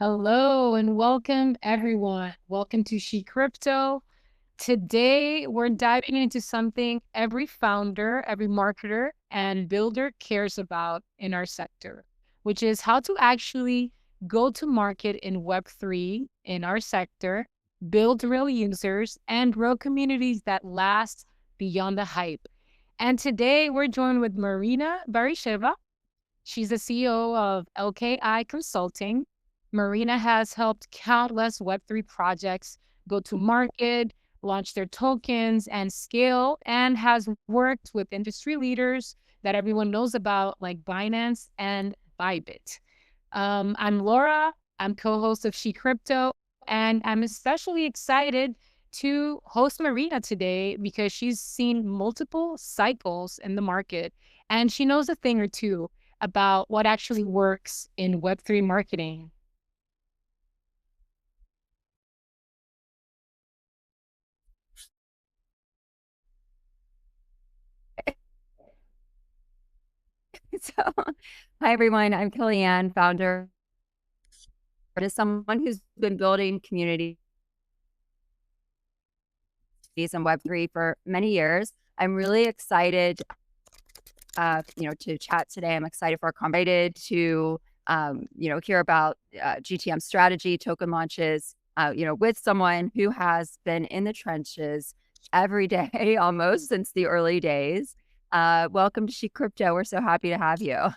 Hello and welcome everyone. Welcome to She Crypto. Today we're diving into something every founder, every marketer and builder cares about in our sector, which is how to actually go to market in Web3 in our sector, build real users and grow communities that last beyond the hype. And today we're joined with Maryna Barysheva. She's the CEO of LKI Consulting. Maryna has helped countless Web3 projects go to market, launch their tokens, and scale, and has worked with industry leaders that everyone knows about, like Binance and Bybit. I'm Laura. I'm co-host of She Crypto, and I'm especially excited to host Maryna today because she's seen multiple cycles in the market, and she knows a thing or two about what actually works in Web3 marketing. So, hi everyone. I'm Kellyanne, founder. As someone who's been building communities in Web3 for many years, I'm really excited, to chat today. I'm excited for our conversation to, hear about GTM strategy, token launches, with someone who has been in the trenches every day almost since the early days. Welcome to She Crypto. We're so happy to have you.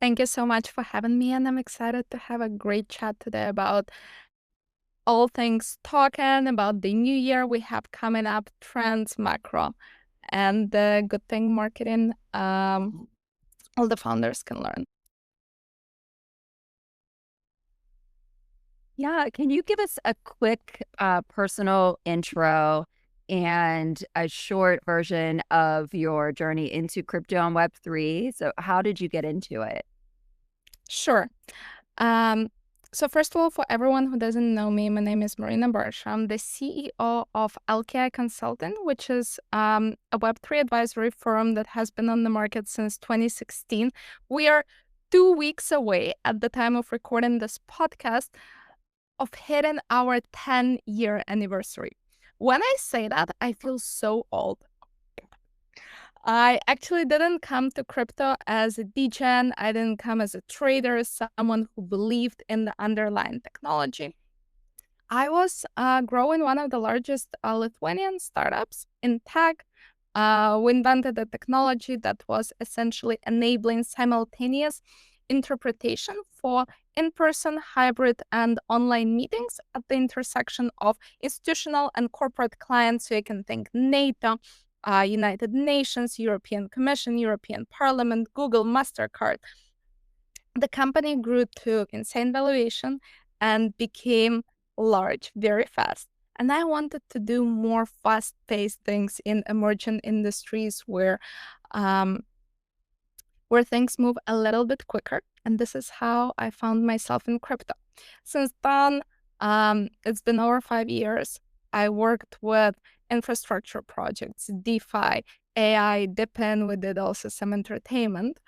Thank you so much for having me, and I'm excited to have a great chat today about all things token, about the new year we have coming up, trends, macro, and the good thing marketing all the founders can learn. Yeah, can you give us a quick personal intro and a short version of your journey into crypto and Web3? So, how did you get into it? Sure. Um, so first of all, for everyone who doesn't know me, my name is Maryna Barysheva. I'm the CEO of LKI Consulting, which is a Web3 advisory firm that has been on the market since 2016. We are 2 weeks away at the time of recording this podcast of hitting our 10-year anniversary. When I say that, I feel so old. I actually didn't come to crypto as a degen. I didn't come as a trader, someone who believed in the underlying technology. I was growing one of the largest Lithuanian startups in tech. We invented a technology that was essentially enabling simultaneous interpretation for in-person, hybrid, and online meetings at the intersection of institutional and corporate clients. So you can think NATO, United Nations, European Commission, European Parliament, Google, MasterCard. The company grew to insane valuation and became large very fast. And I wanted to do more fast-paced things in emerging industries um, where things move a little bit quicker. And this is how I found myself in crypto. Since then, it's been over 5 years. I worked with infrastructure projects, DeFi, AI, Dipin. We did also some entertainment,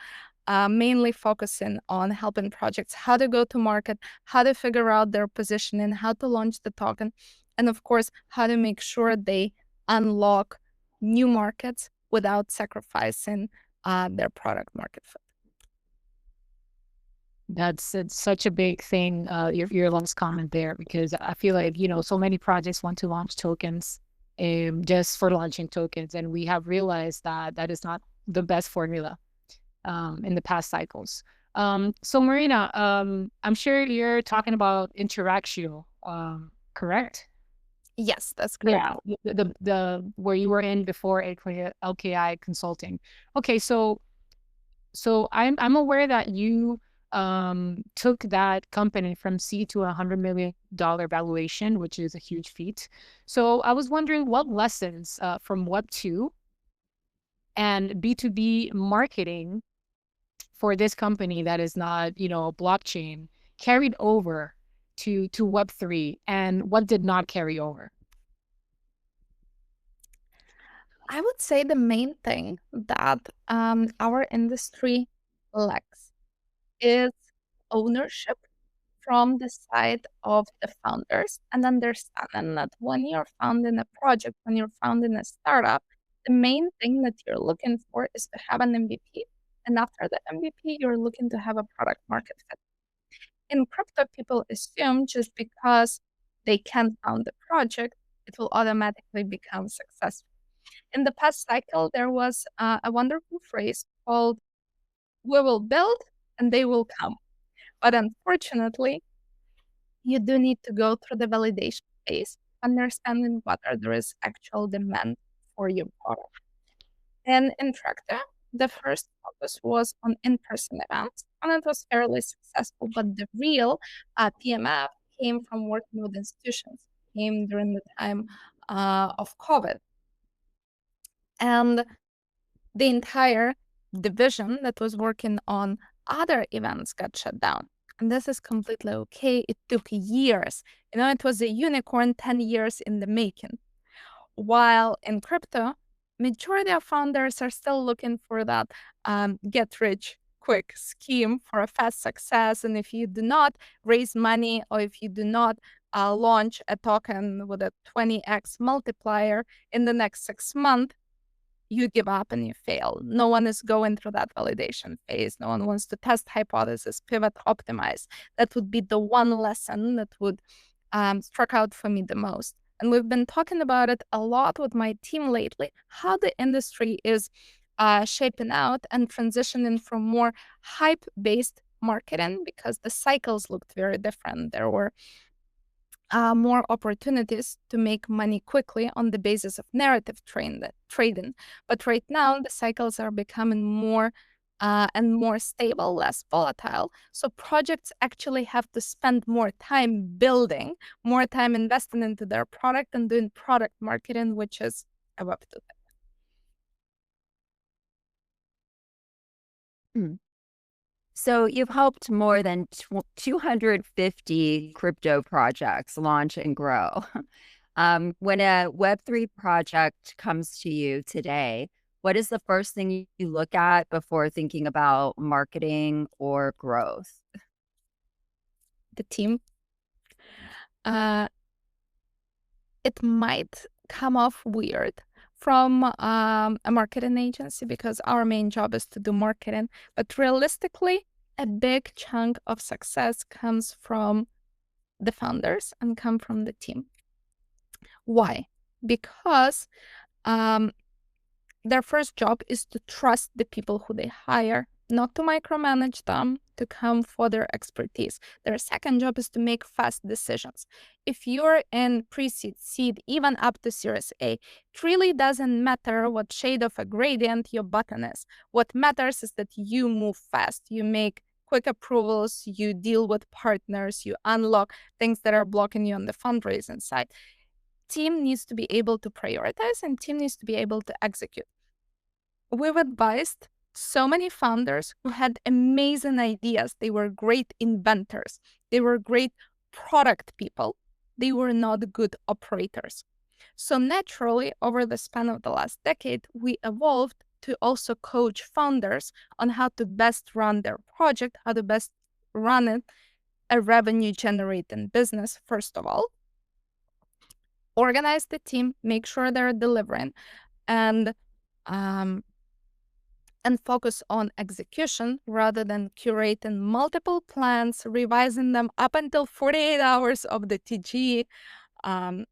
mainly focusing on helping projects how to go to market, how to figure out their positioning, how to launch the token, and of course, how to make sure they unlock new markets without sacrificing their product market fit. That's it's such a big thing, your last comment there, because I feel like, so many projects want to launch tokens just for launching tokens. And we have realized that that is not the best formula in the past cycles. So Maryna, I'm sure you're talking about Interactio, correct? Yes, that's correct. Yeah, the where you were in before LKI Consulting. Okay, so I'm aware that you took that company from C to $100 million valuation, which is a huge feat. So I was wondering what lessons from Web2 and B2B marketing for this company that is not, blockchain carried over to Web3 and what did not carry over. I would say the main thing that our industry lacks is ownership from the side of the founders and understanding that when you're founding a project, when you're founding a startup, the main thing that you're looking for is to have an MVP. And after the MVP, you're looking to have a product market fit. In crypto, people assume just because they can found the project, it will automatically become successful. In the past cycle, there was a wonderful phrase called, "We will build and they will come." But unfortunately, you do need to go through the validation phase, understanding whether there is actual demand for your product. And in Tracta, the first focus was on in-person events, and it was fairly successful. But the real PMF came from working with institutions, came during the time of COVID. And the entire division that was working on other events got shut down. And this is completely okay. It took years. It was a unicorn 10 years in the making. While in crypto, majority of founders are still looking for that get rich quick scheme for a fast success. And if you do not raise money or if you do not launch a token with a 20x multiplier in the next 6 months, you give up and you fail. No one is going through that validation phase. No one wants to test hypothesis, pivot, optimize. That would be the one lesson that would struck out for me the most. And we've been talking about it a lot with my team lately, how the industry is shaping out and transitioning from more hype-based marketing, because the cycles looked very different. There were more opportunities to make money quickly on the basis of narrative trading. But right now, the cycles are becoming more and more stable, less volatile. So projects actually have to spend more time building, more time investing into their product and doing product marketing, which is a Web2 Mm. So you've helped more than 250 crypto projects launch and grow. When a Web3 project comes to you today, what is the first thing you look at before thinking about marketing or growth? the team. It might come off weird from a marketing agency because our main job is to do marketing. But realistically, a big chunk of success comes from the founders and come from the team. Why? Because their first job is to trust the people who they hire, not to micromanage them, to come for their expertise. Their second job is to make fast decisions. If you're in pre-seed, seed, even up to Series A, it really doesn't matter what shade of a gradient your button is. What matters is that you move fast. You make quick approvals, you deal with partners, you unlock things that are blocking you on the fundraising side. Team needs to be able to prioritize and team needs to be able to execute. We've advised so many founders who had amazing ideas. They were great inventors. They were great product people. They were not good operators. So naturally, over the span of the last decade, we evolved to also coach founders on how to best run their project, how to best run it, a revenue generating business, first of all. Organize the team, make sure they're delivering, and focus on execution rather than curating multiple plans, revising them up until 48 hours of the TG, and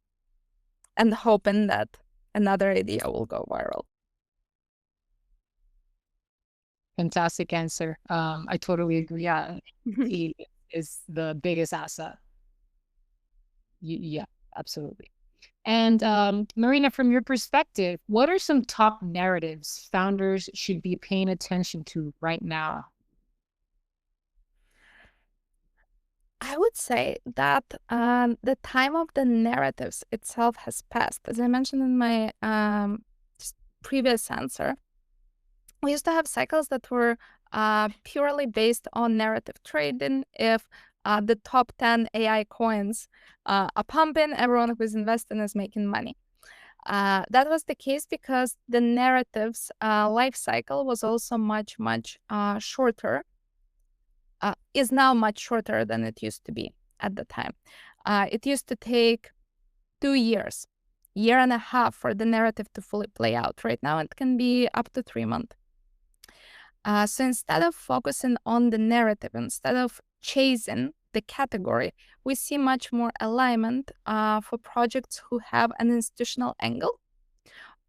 hoping that another idea will go viral. Fantastic answer. I totally agree. Yeah, he is the biggest asset. Yeah, absolutely. And Maryna, from your perspective, what are some top narratives founders should be paying attention to right now? I would say that the time of the narratives itself has passed. As I mentioned in my previous answer, we used to have cycles that were purely based on narrative trading. If the top 10 AI coins are pumping, everyone who is investing is making money. That was the case because the narrative's life cycle was also much, much shorter is now much shorter than it used to be at the time. It used to take 2 years, year and a half for the narrative to fully play out. Right now, it can be up to 3 months. So instead of focusing on the narrative, instead of chasing the category, we see much more alignment for projects who have an institutional angle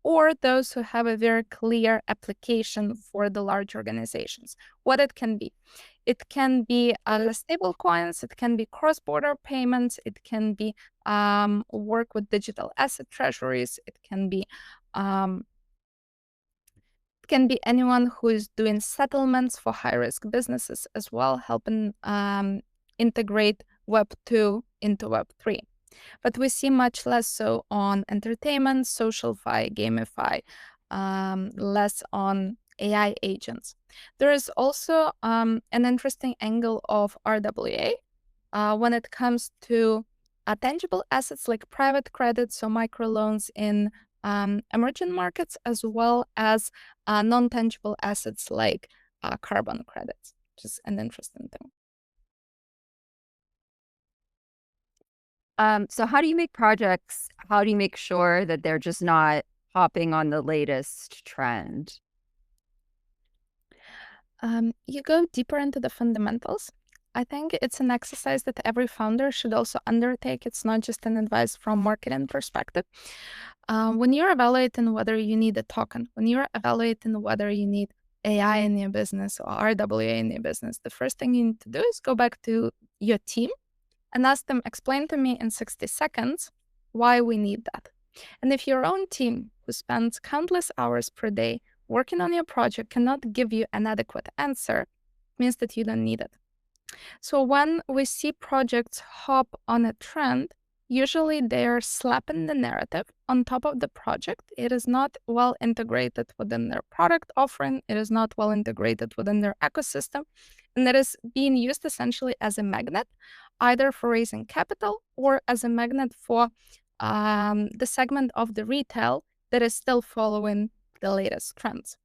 or those who have a very clear application for the large organizations. What it can be? It can be stable coins, it can be cross-border payments, it can be work with digital asset treasuries, it can be anyone who is doing settlements for high-risk businesses as well, helping integrate Web2 into Web3. But we see much less so on entertainment, social-fi, gamify, less on AI agents. There is also an interesting angle of RWA when it comes to tangible assets like private credit, so microloans in emerging markets, as well as non-tangible assets like carbon credits, which is an interesting thing. So how do you make sure that they're just not hopping on the latest trend? You go deeper into the fundamentals. I think it's an exercise that every founder should also undertake. It's not just an advice from marketing perspective. When you're evaluating whether you need a token, when you're evaluating whether you need AI in your business or RWA in your business, the first thing you need to do is go back to your team and ask them, explain to me in 60 seconds why we need that. And if your own team, who spends countless hours per day working on your project, cannot give you an adequate answer, it means that you don't need it. So when we see projects hop on a trend, usually they're slapping the narrative on top of the project. It is not well integrated within their product offering. It is not well integrated within their ecosystem. And it is being used essentially as a magnet, either for raising capital or as a magnet for the segment of the retail that is still following the latest trends.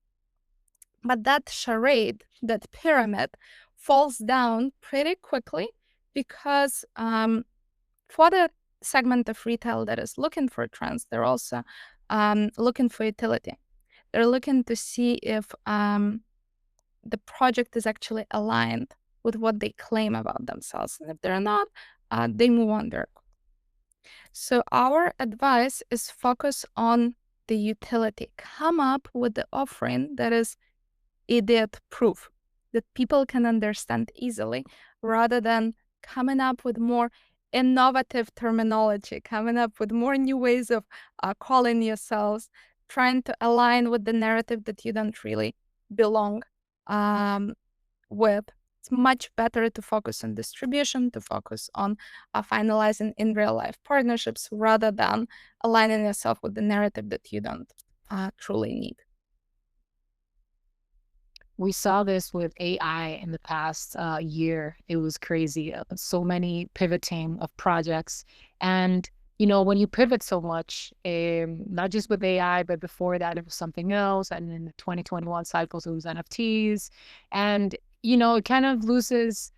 But that charade, that pyramid, falls down pretty quickly because for the segment of retail that is looking for trends, they're also looking for utility. They're looking to see if the project is actually aligned with what they claim about themselves. And if they're not, they move on there. So our advice is focus on the utility. Come up with the offering that is idiot-proof, that people can understand easily, rather than coming up with more innovative terminology, coming up with more new ways of calling yourselves, trying to align with the narrative that you don't really belong with. It's much better to focus on distribution, to focus on finalizing in real life partnerships, rather than aligning yourself with the narrative that you don't truly need. We saw this with AI in the past year. It was crazy. So many pivoting of projects. And, you know, when you pivot so much, not just with AI, but before that, it was something else. And in the 2021 cycles, it was NFTs. And, you know, it kind of loses,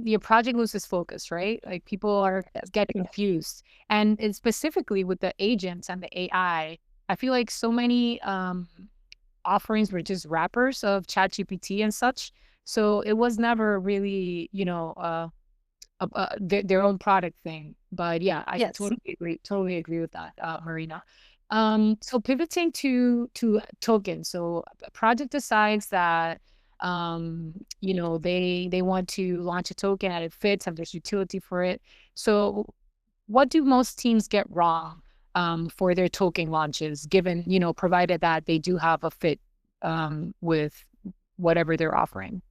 your project loses focus, right? Like people are getting confused. And it's specifically with the agents and the AI, I feel like so many offerings were just wrappers of ChatGPT and such. So it was never really, you know, their own product thing. But yeah, I Yes. totally agree with that, Maryna. So pivoting to tokens. So a project decides that you know, they want to launch a token and it fits and there's utility for it. So what do most teams get wrong for their token launches, given, you know, provided that they do have a fit with whatever they're offering?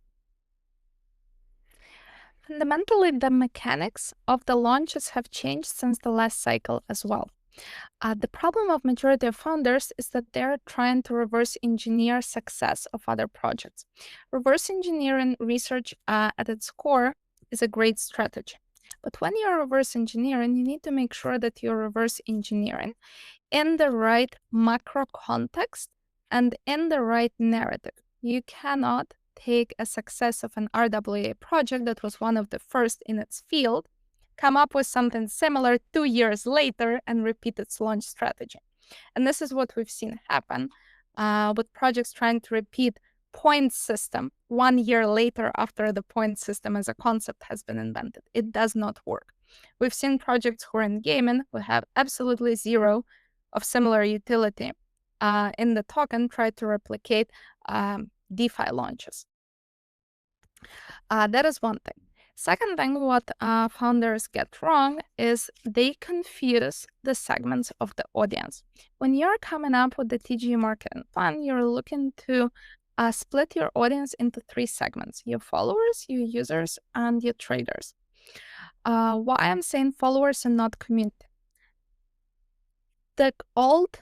Fundamentally, the mechanics of the launches have changed since the last cycle as well. The problem of majority of founders is that they're trying to reverse engineer success of other projects. Reverse engineering research at its core is a great strategy. But when you're reverse engineering, you need to make sure that you're reverse engineering in the right macro context and in the right narrative. You cannot take a success of an RWA project that was one of the first in its field, come up with something similar 2 years later, and repeat its launch strategy. And this is what we've seen happen with projects trying to repeat point system 1 year later after the point system as a concept has been invented. It does not work. We've seen projects who are in gaming who have absolutely zero of similar utility in the token try to replicate DeFi launches. That is one thing. Second thing, what founders get wrong is they confuse the segments of the audience. When you're coming up with the TG marketing plan, you're looking to split your audience into 3 segments: your followers, your users, and your traders. Why I'm saying followers and not community? The old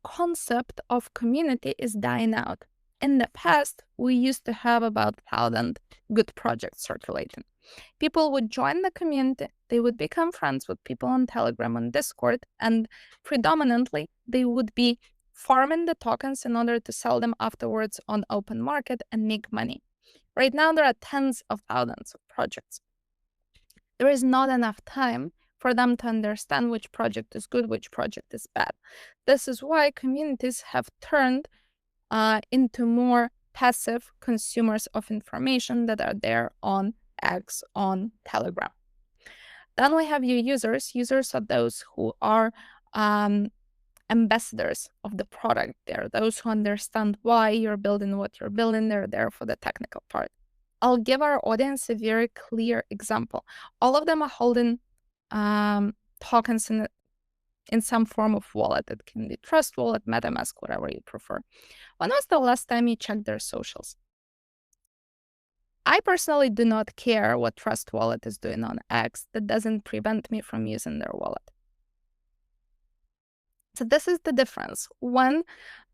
concept of community is dying out. In the past, we used to have about 1,000 good projects circulating. People would join the community, they would become friends with people on Telegram and Discord, and predominantly they would be farming the tokens in order to sell them afterwards on open market and make money. Right now, there are tens of thousands of projects. There is not enough time for them to understand which project is good, which project is bad. This is why communities have turned into more passive consumers of information that are there on X, on Telegram. Then we have your users. Users are those who are ambassadors of the product. They're those who understand why you're building what you're building. They're there for the technical part. I'll give our audience a very clear example. All of them are holding tokens in some form of wallet. It can be Trust Wallet, MetaMask, whatever you prefer. When was the last time you checked their socials? I personally do not care what Trust Wallet is doing on X. That doesn't prevent me from using their wallet. So this is the difference. When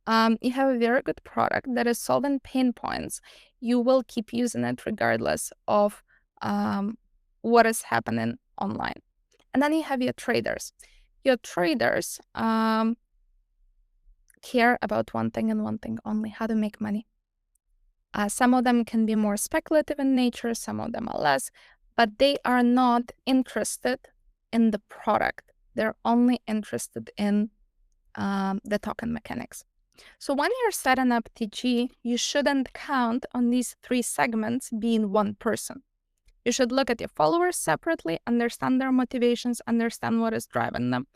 you have a very good product that is solving pain points, you will keep using it regardless of what is happening online. And then you have your traders. Your traders care about one thing and one thing only: how to make money. Some of them can be more speculative in nature, some of them are less, but they are not interested in the product. They're only interested in the token mechanics. So when you're setting up TG, you shouldn't count on these 3 segments being one person. You should look at your followers separately, understand their motivations, understand what is driving them,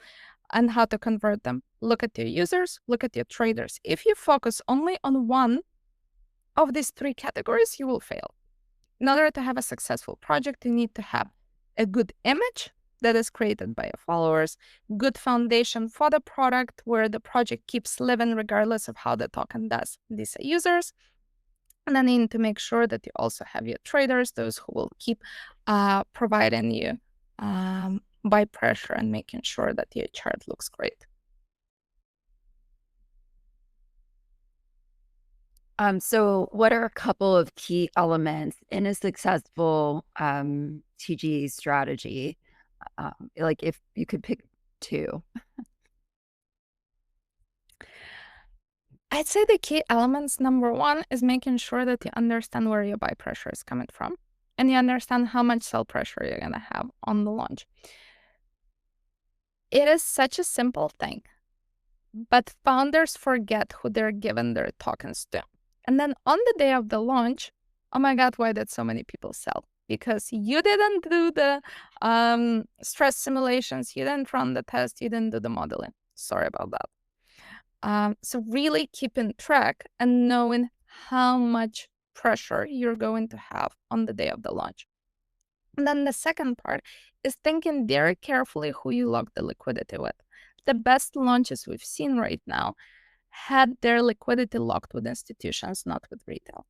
and how to convert them. Look at your users, look at your traders. If you focus only on one of these 3 categories, you will fail. In order to have a successful project, you need to have a good image that is created by your followers, good foundation for the product where the project keeps living regardless of how the token does. These are users. And then you need to make sure that you also have your traders, those who will keep providing you buy pressure and making sure that your chart looks great. So what are a couple of key elements in a successful TG strategy? Like if you could pick 2. I'd say the key elements, number 1, is making sure that you understand where your buy pressure is coming from, and you understand how much sell pressure you're going to have on the launch. It is such a simple thing, but founders forget who they're giving their tokens to. And then on the day of the launch, oh my God, why did so many people sell? Because you didn't do the stress simulations, you didn't run the test, you didn't do the modeling. Sorry about that. So really keeping track and knowing how much pressure you're going to have on the day of the launch. And then the second part is thinking very carefully who you lock the liquidity with. The best launches we've seen right now had their liquidity locked with institutions, not with retail.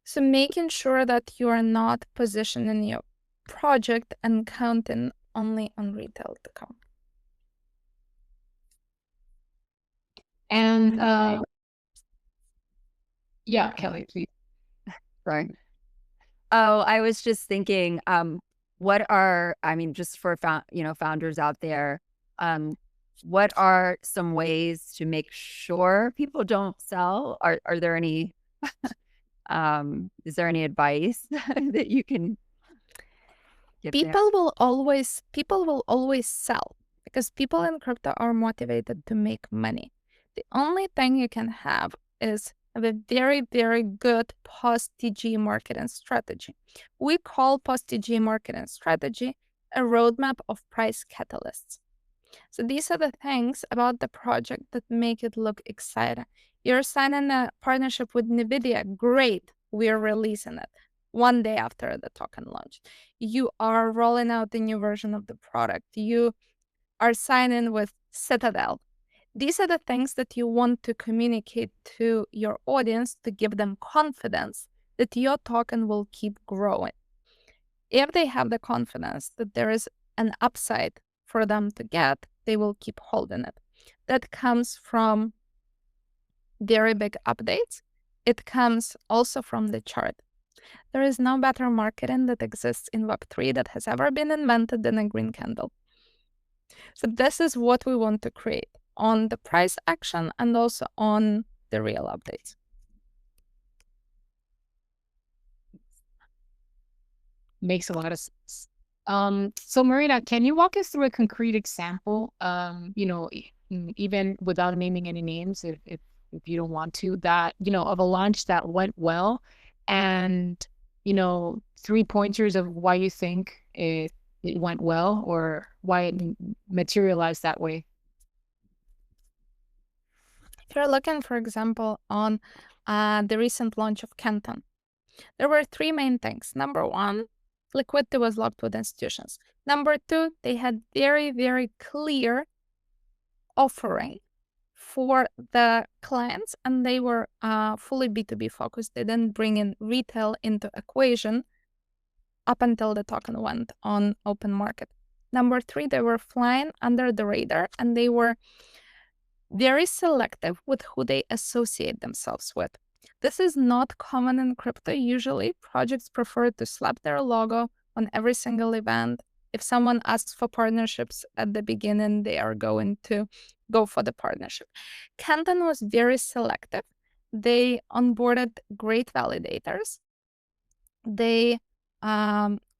So making sure that you are not positioning your project and counting only on retail to come. And yeah, Kelly, please. Right. Oh, I was just thinking, what are, I mean, just for founders out there, what are some ways to make sure people don't sell? Are there any is there any advice that you can give there? People will always sell because people in crypto are motivated to make money. The only thing you can have is a very, very good post-TG marketing strategy. We call post-TG marketing strategy a roadmap of price catalysts. So these are the things about the project that make it look exciting. You're signing a partnership with NVIDIA. Great, we're releasing it one day after the token launch. You are rolling out the new version of the product. You are signing with Citadel. These are the things that you want to communicate to your audience to give them confidence that your token will keep growing. If they have the confidence that there is an upside for them to get, they will keep holding it. That comes from very big updates. It comes also from the chart. There is no better marketing that exists in Web3 that has ever been invented than a green candle. So this is what we want to create on the price action and also on the real updates. Makes a lot of sense. So Maryna, can you walk us through a concrete example, even without naming any names, if you don't want to, that, of a launch that went well, and, 3 pointers of why you think it went well or why it materialized that way? If you're looking, for example, on the recent launch of Canton, there were 3 main things. Number 1, liquidity was locked with institutions. Number 2, they had very, very clear offering for the clients, and they were fully B2B focused. They didn't bring in retail into equation up until the token went on open market. Number 3, they were flying under the radar, and they were very selective with who they associate themselves with. This is not common in crypto. Usually, projects prefer to slap their logo on every single event. If someone asks for partnerships at the beginning, they are going to go for the partnership. Canton was very selective. They onboarded great validators. They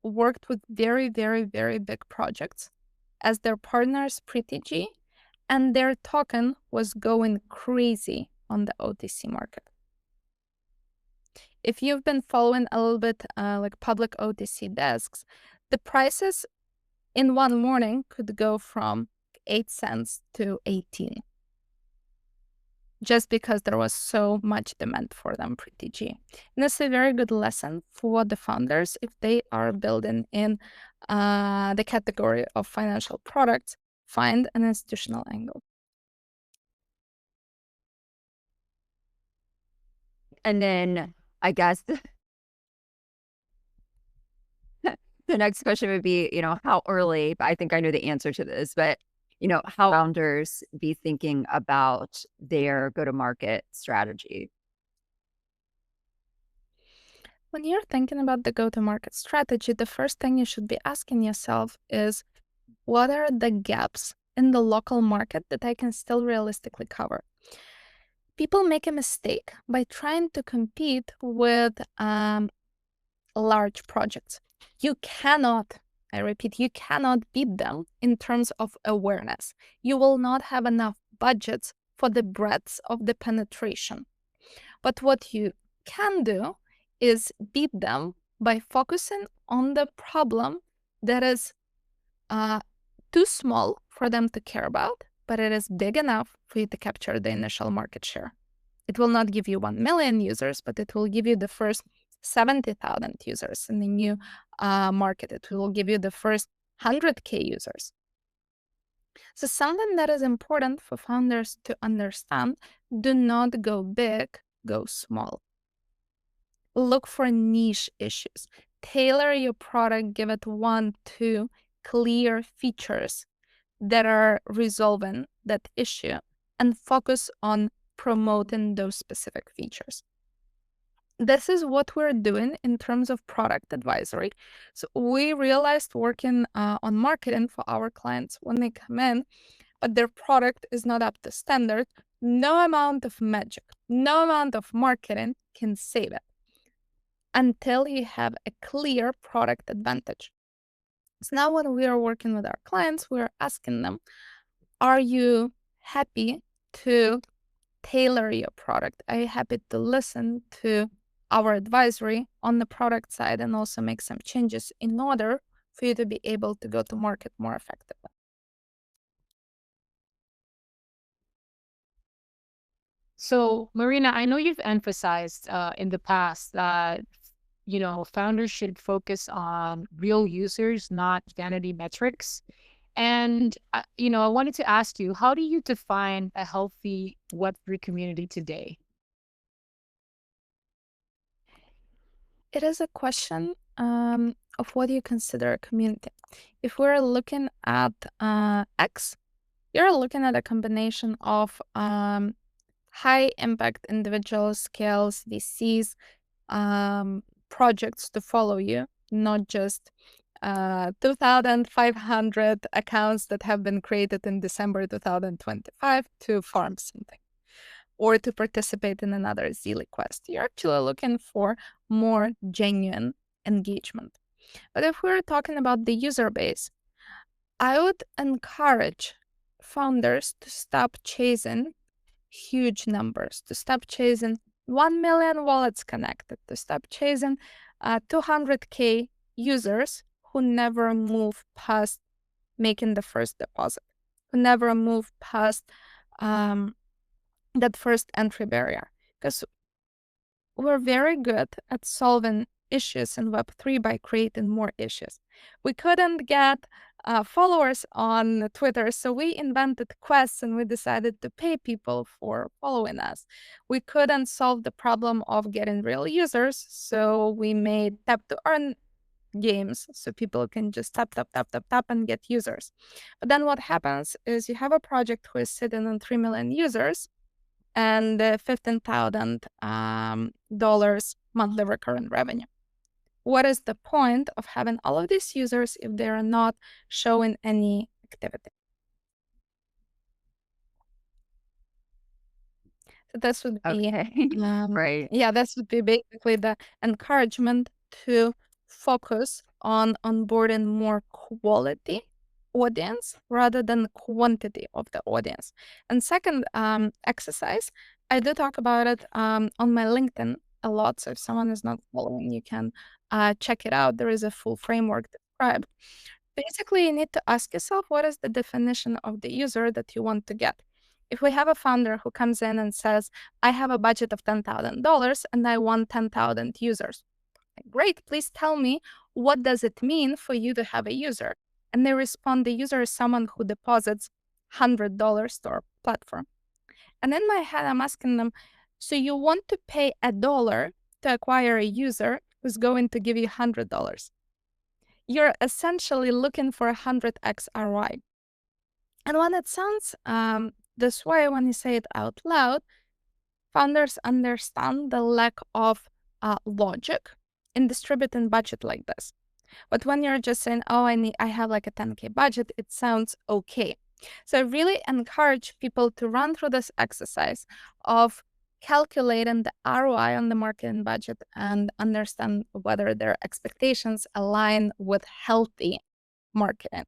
worked with very, very, very big projects as their partners pre-TG, and their token was going crazy on the OTC market. If you've been following a little bit like public OTC desks, the prices in one morning could go from 8 cents to 18, just because there was so much demand for them pre-TG. And it's a very good lesson for the founders if they are building in the category of financial products, find an institutional angle. And then I guess the next question would be, how early, but I think I know the answer to this, but, how founders be thinking about their go-to-market strategy? When you're thinking about the go-to-market strategy, the first thing you should be asking yourself is, what are the gaps in the local market that I can still realistically cover? People make a mistake by trying to compete with large projects. You cannot, I repeat, you cannot beat them in terms of awareness. You will not have enough budgets for the breadth of the penetration. But what you can do is beat them by focusing on the problem that is too small for them to care about, but it is big enough for you to capture the initial market share. It will not give you 1 million users, but it will give you the first 70,000 users in the new market. It will give you the first 100K users. So something that is important for founders to understand, do not go big, go small. Look for niche issues. Tailor your product, give it 1, 2 clear features that are resolving that issue, and focus on promoting those specific features. This is what we're doing in terms of product advisory. So we realized working on marketing for our clients, when they come in, but their product is not up to standard, no amount of magic, no amount of marketing can save it until you have a clear product advantage. So now when we are working with our clients, we're asking them, are you happy to tailor your product? Are you happy to listen to our advisory on the product side and also make some changes in order for you to be able to go to market more effectively? So, Maryna, I know you've emphasized in the past that founders should focus on real users, not vanity metrics. And I wanted to ask you, how do you define a healthy Web3 community today? It is a question of what you consider a community. If we're looking at X, you're looking at a combination of high impact individuals, scales, VCs, projects to follow you, not just 2,500 accounts that have been created in December 2025 to farm something or to participate in another Zealy quest. You're actually looking for more genuine engagement. But if we're talking about the user base, I would encourage founders to stop chasing huge numbers, to stop chasing 1 million wallets connected, to stop chasing 200K users who never move past making the first deposit, who never move past that first entry barrier. Because we're very good at solving issues in Web3 by creating more issues. We couldn't get followers on Twitter, so we invented quests and we decided to pay people for following us. We couldn't solve the problem of getting real users, so we made tap to earn games so people can just tap, tap, tap, tap, tap and get users. But then what happens is you have a project who is sitting on 3 million users and $15,000 monthly recurrent revenue. What is the point of having all of these users if they are not showing any activity? So this would be, Okay. Right. yeah, this would be basically the encouragement to focus on onboarding more quality audience rather than quantity of the audience. And second exercise, I do talk about it on my LinkedIn a lot. So if someone is not following, you can check it out. There is a full framework described. Basically, you need to ask yourself, what is the definition of the user that you want to get? If we have a founder who comes in and says, I have a budget of $10,000 and I want 10,000 users. Great, please tell me, what does it mean for you to have a user? And they respond, the user is someone who deposits $100 to our platform. And in my head, I'm asking them, so you want to pay $1 to acquire a user who's going to give you $100. You're essentially looking for 100x ROI. And when it sounds this way, when you say it out loud, founders understand the lack of logic in distributing budget like this. But when you're just saying, oh, I have like a 10K budget, it sounds okay. So I really encourage people to run through this exercise of calculating the ROI on the marketing budget and understand whether their expectations align with healthy marketing.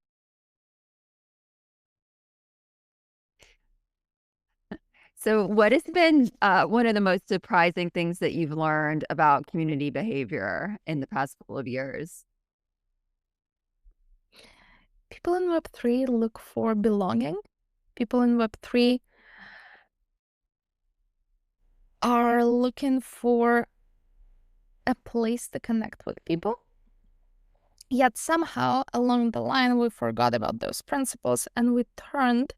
So, what has been one of the most surprising things that you've learned about community behavior in the past couple of years? People in Web3 look for belonging. People in Web3 are looking for a place to connect with people. Yet somehow along the line, we forgot about those principles and we turned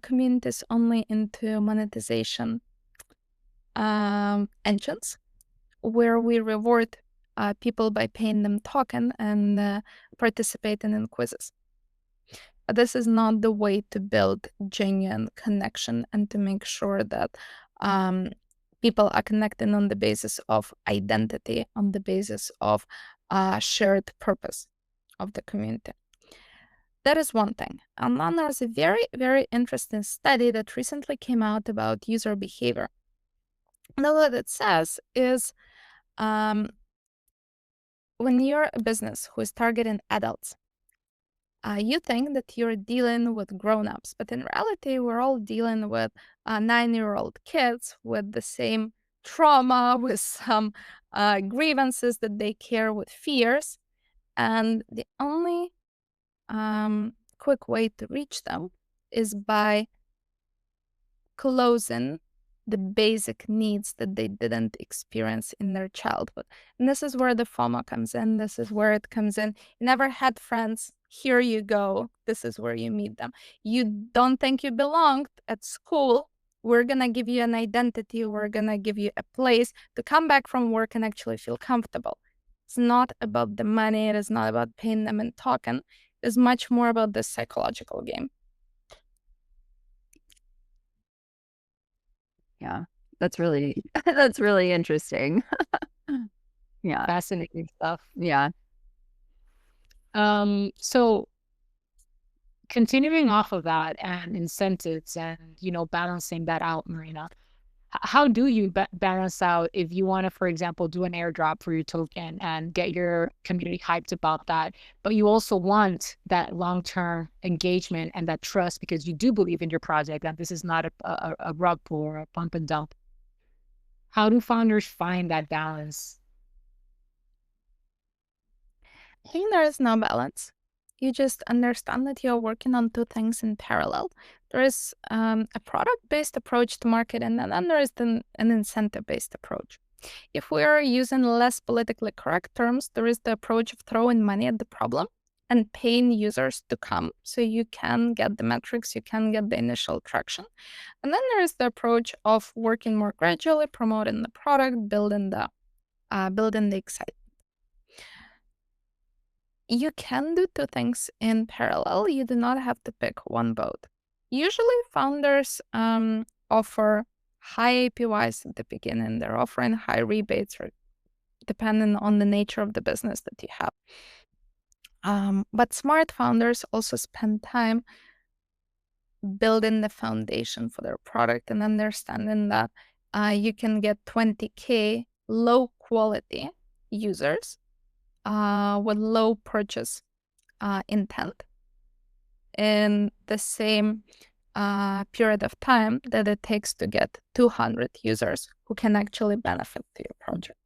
communities only into monetization engines where we reward people by paying them token and participating in quizzes. This is not the way to build genuine connection and to make sure that people are connecting on the basis of identity, on the basis of shared purpose of the community. That is one thing. And then there's a very, very interesting study that recently came out about user behavior. Now, what it says is when you're a business who is targeting adults, you think that you're dealing with grown-ups, but in reality, we're all dealing with 9-year-old kids with the same trauma, with some grievances that they carry, with fears. And the only quick way to reach them is by closing the basic needs that they didn't experience in their childhood. And this is where the FOMO comes in. This is where it comes in. You never had friends. Here you go. This is where you meet them. You don't think you belonged at school. We're going to give you an identity. We're going to give you a place to come back from work and actually feel comfortable. It's not about the money. It is not about paying them in token. It's much more about this psychological game. Yeah, that's really interesting. Yeah. Fascinating stuff. Yeah. So continuing off of that and incentives and, balancing that out, Maryna, how do you balance out if you want to, for example, do an airdrop for your token and get your community hyped about that, but you also want that long-term engagement and that trust because you do believe in your project and this is not a rug pull or a pump and dump? How do founders find that balance? I think there is no balance. You just understand that you're working on two things in parallel. There is a product-based approach to marketing, and then there is an incentive-based approach. If we are using less politically correct terms, there is the approach of throwing money at the problem and paying users to come so you can get the metrics, you can get the initial traction. And then there is the approach of working more gradually, promoting the product, building the excitement. You can do two things in parallel. You do not have to pick one boat. Usually founders offer high APYs at the beginning. They're offering high rebates or depending on the nature of the business that you have. But smart founders also spend time building the foundation for their product and understanding that you can get 20K low quality users with low purchase intent in the same period of time that it takes to get 200 users who can actually benefit to your project.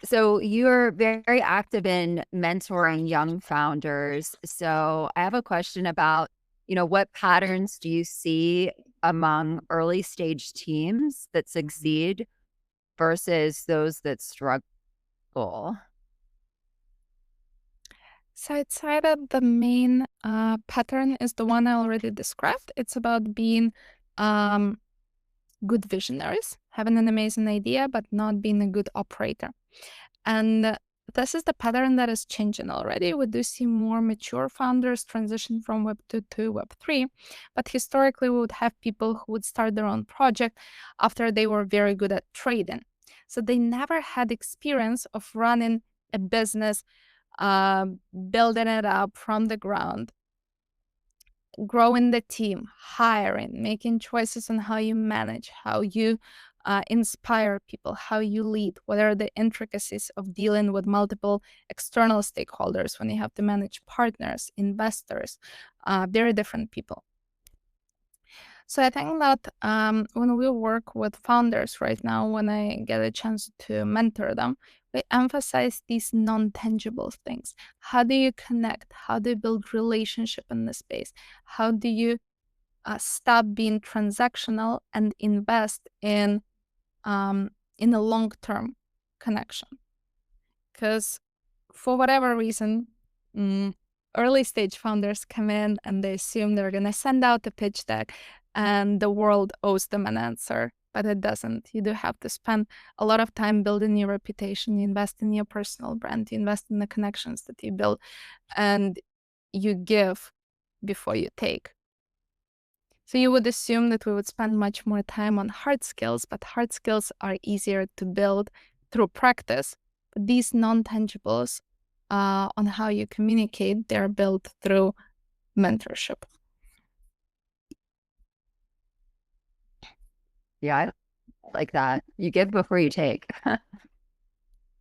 So you're very active in mentoring young founders. So I have a question about, what patterns do you see among early stage teams that succeed versus those that struggle? So I'd say that the main pattern is the one I already described. It's about being good visionaries, having an amazing idea, but not being a good operator. And this is the pattern that is changing already. We do see more mature founders transition from Web 2 to Web 3, but historically we would have people who would start their own project after they were very good at trading. So they never had experience of running a business, building it up from the ground, growing the team, hiring, making choices on how you manage, how you inspire people, how you lead, what are the intricacies of dealing with multiple external stakeholders when you have to manage partners, investors, very different people. So I think that when we work with founders right now, when I get a chance to mentor them, we emphasize these non-tangible things. How do you connect? How do you build relationship in the space? How do you stop being transactional and invest in a long-term connection? Because for whatever reason, early stage founders come in and they assume they're going to send out a pitch deck and the world owes them an answer, but it doesn't. You do have to spend a lot of time building your reputation. You invest in your personal brand, you invest in the connections that you build, and you give before you take. So you would assume that we would spend much more time on hard skills, but hard skills are easier to build through practice. these non-tangibles on how you communicate, they're built through mentorship. Yeah, I like that. You give before you take.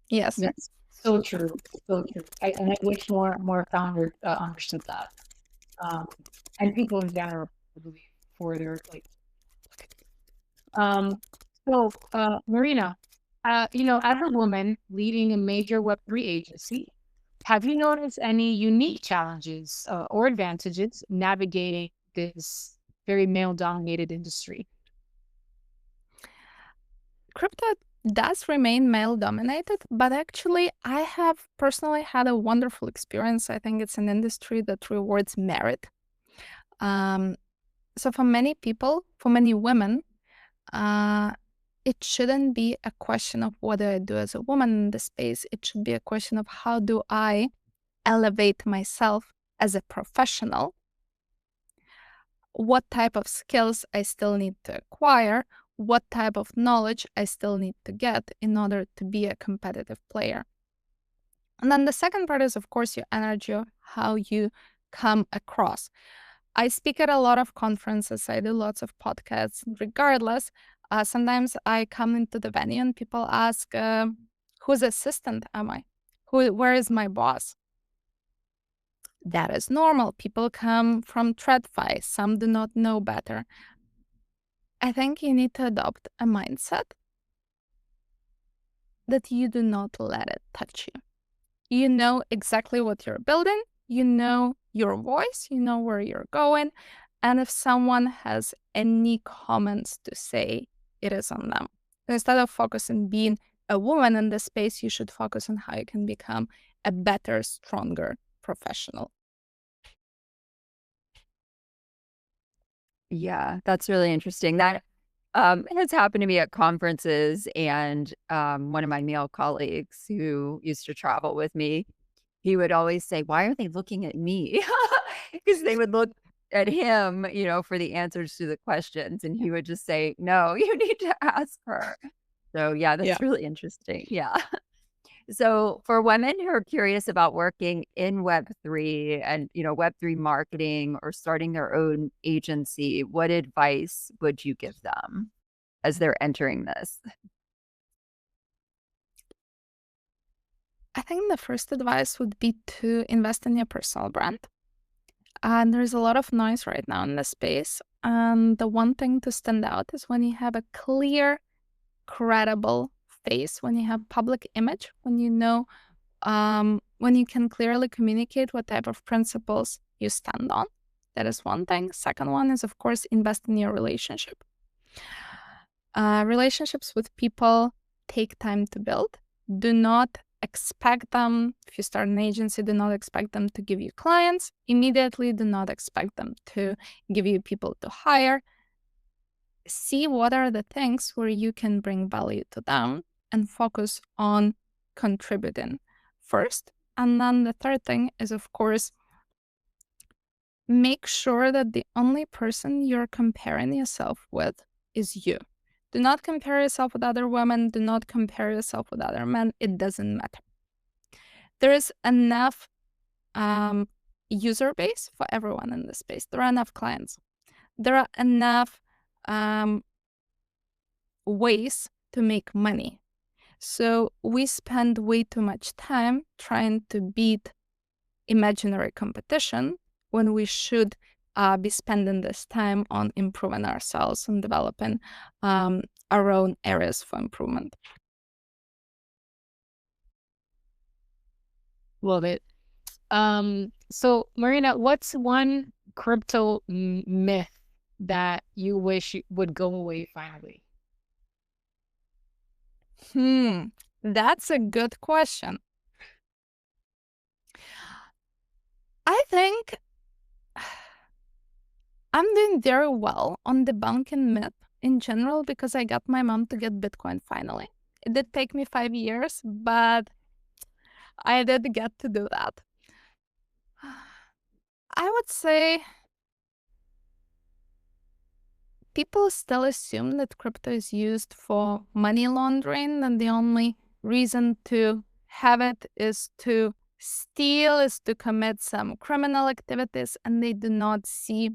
Yes. That's so true. So true. And I wish more founders understood that. And people in general, I believe, for their like. So, Maryna, as a woman leading a major Web3 agency, have you noticed any unique challenges or advantages navigating this very male-dominated industry? Crypto does remain male dominated, but actually, I have personally had a wonderful experience. I think it's an industry that rewards merit. Um, so, for many people, for many women, uh, it shouldn't be a question of what do I do as a woman in the space. It should be a question of how do I elevate myself as a professional, what type of skills I still need to acquire, what type of knowledge I still need to get in order to be a competitive player. And then the second part is, of course, your energy, how you come across. I speak at a lot of conferences, I do lots of podcasts. Regardless, sometimes I come into the venue and people ask, whose assistant am I? Where is my boss? That is normal. People come from TradFi. Some do not know better. I think you need to adopt a mindset that you do not let it touch you. You know exactly what you're building, you know your voice, you know where you're going, and if someone has any comments to say, it is on them. Instead of focusing being a woman in the space, you should focus on how you can become a better, stronger professional. Yeah, that's really interesting. That has happened to me at conferences, and one of my male colleagues who used to travel with me, he would always say, "Why are they looking at me?" Because they would look at him, for the answers to the questions, and he would just say, "No, you need to ask her." So yeah, Yeah. that's really interesting. Yeah. So for women who are curious about working in Web3 and, Web3 marketing or starting their own agency, what advice would you give them as they're entering this? I think the first advice would be to invest in your personal brand. And there's a lot of noise right now in the space. And the one thing to stand out is when you have a clear, credible face, when you have public image, when you know, when you can clearly communicate what type of principles you stand on. That is one thing. Second one is, of course, invest in your relationship. Relationships with people take time to build. Do not expect them, if you start an agency, do not expect them to give you clients immediately. Do not expect them to give you people to hire. See what are the things where you can bring value to them and focus on contributing first. And then the third thing is, of course, make sure that the only person you're comparing yourself with is you. Do not compare yourself with other women. Do not compare yourself with other men. It doesn't matter. There is enough user base for everyone in this space. There are enough clients. There are enough ways to make money. So we spend way too much time trying to beat imaginary competition when we should be spending this time on improving ourselves and developing our own areas for improvement. Love it. So Maryna, what's one crypto myth that you wish would go away finally? That's a good question. I think I'm doing very well on debunking myth in general because I got my mom to get Bitcoin finally. It did take me 5 years, but I did get to do that. I would say people still assume that crypto is used for money laundering, and the only reason to habit is to steal, is to commit some criminal activities, and they do not see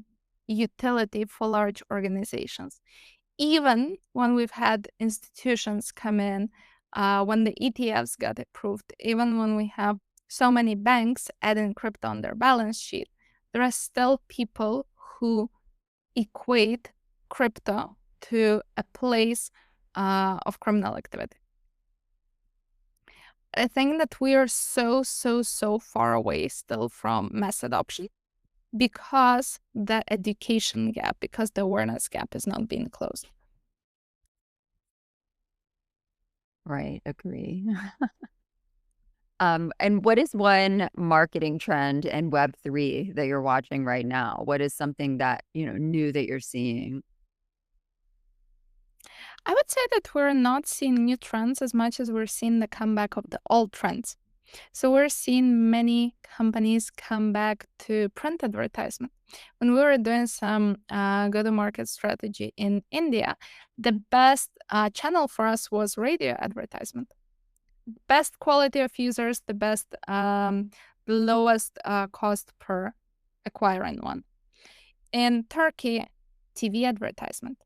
utility for large organizations. Even when we've had institutions come in, when the ETFs got approved, even when we have so many banks adding crypto on their balance sheet, there are still people who equate crypto to a place of criminal activity. I think that we are so far away still from mass adoption because the education gap, because the awareness gap is not being closed. Right, agree. And what is one marketing trend in Web3 that you're watching right now? What is something that, new that you're seeing? I would say that we're not seeing new trends as much as we're seeing the comeback of the old trends. So we're seeing many companies come back to print advertisement. When we were doing some go-to-market strategy in India, the best channel for us was radio advertisement. Best quality of users, the lowest cost per acquiring one. In Turkey, TV advertisement.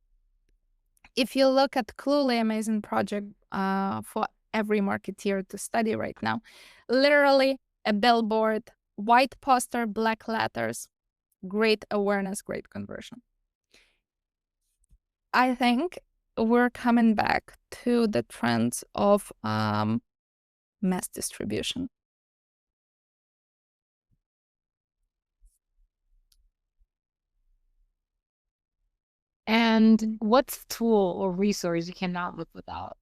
If you look at Cluely, amazing project for every marketeer to study right now, literally a billboard, white poster, black letters, great awareness, great conversion. I think we're coming back to the trends of mass distribution. And what's the tool or resource you cannot live without?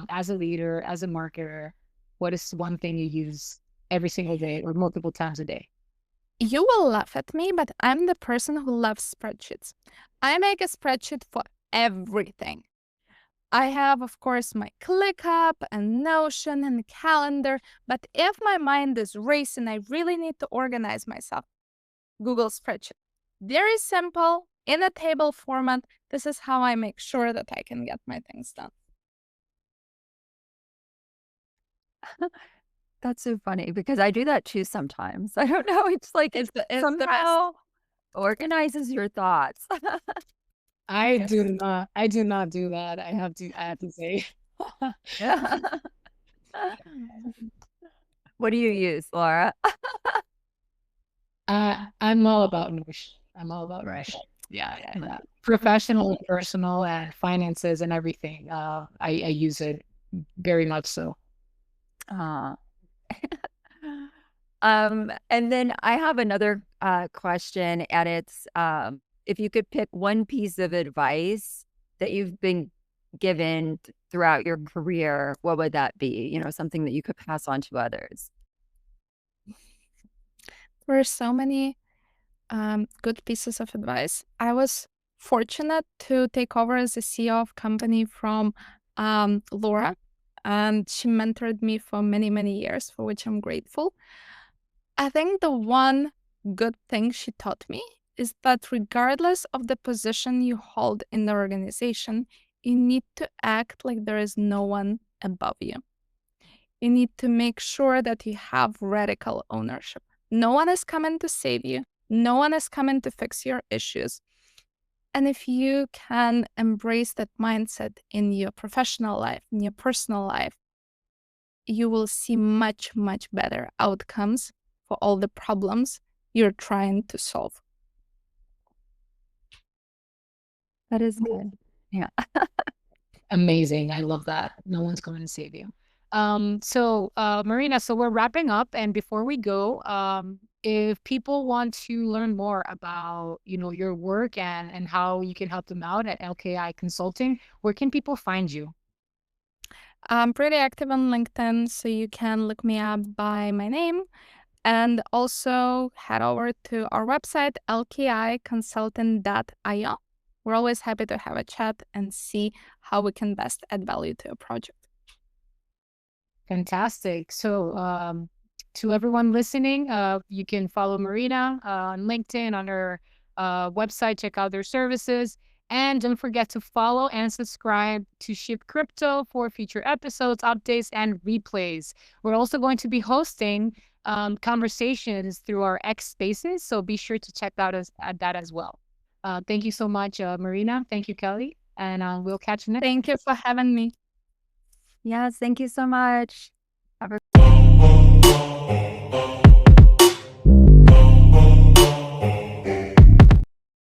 As a leader, as a marketer, what is one thing you use every single day or multiple times a day? You will laugh at me, but I'm the person who loves spreadsheets. I make a spreadsheet for everything. I have, of course, my ClickUp and Notion and calendar, but if my mind is racing, I really need to organize myself. Google spreadsheet. Very simple, in a table format. This is how I make sure that I can get my things done. That's so funny because I do that too sometimes. I don't know. It's like It's the best. somehow organizes your thoughts. I do not do that. I have to say. Yeah. What do you use, Laura? I'm all about Notion. I'm all about Right. Notion. Yeah. Professional and personal and finances and everything. I use it very much so. Uh, and then I have another question, and it's if you could pick one piece of advice that you've been given throughout your career, what would that be? Something that you could pass on to others. There are so many good pieces of advice. I was fortunate to take over as the CEO of company from Laura, and she mentored me for many years, for which I'm grateful. I think the one good thing she taught me is that regardless of the position you hold in the organization, you need to act like there is no one above you. You need to make sure that you have radical ownership. No one is coming to save you. No one is coming to fix your issues. And if you can embrace that mindset in your professional life, in your personal life, you will see much better outcomes for all the problems you're trying to solve. That is good. Yeah. Amazing. I love that. No one's coming to save you. So Maryna, so we're wrapping up, and before we go, if people want to learn more about, your work and how you can help them out at LKI Consulting, where can people find you? I'm pretty active on LinkedIn, so you can look me up by my name, and also head over to our website, lkiconsulting.io. We're always happy to have a chat and see how we can best add value to a project. Fantastic. So to everyone listening, you can follow Maryna on LinkedIn, on her website, check out their services. And don't forget to follow and subscribe to Ship Crypto for future episodes, updates, and replays. We're also going to be hosting conversations through our X Spaces, so be sure to check out that as well. Thank you so much, Maryna. Thank you, Kelly. And we'll catch you next. Thank you for having me. Yes, thank you so much.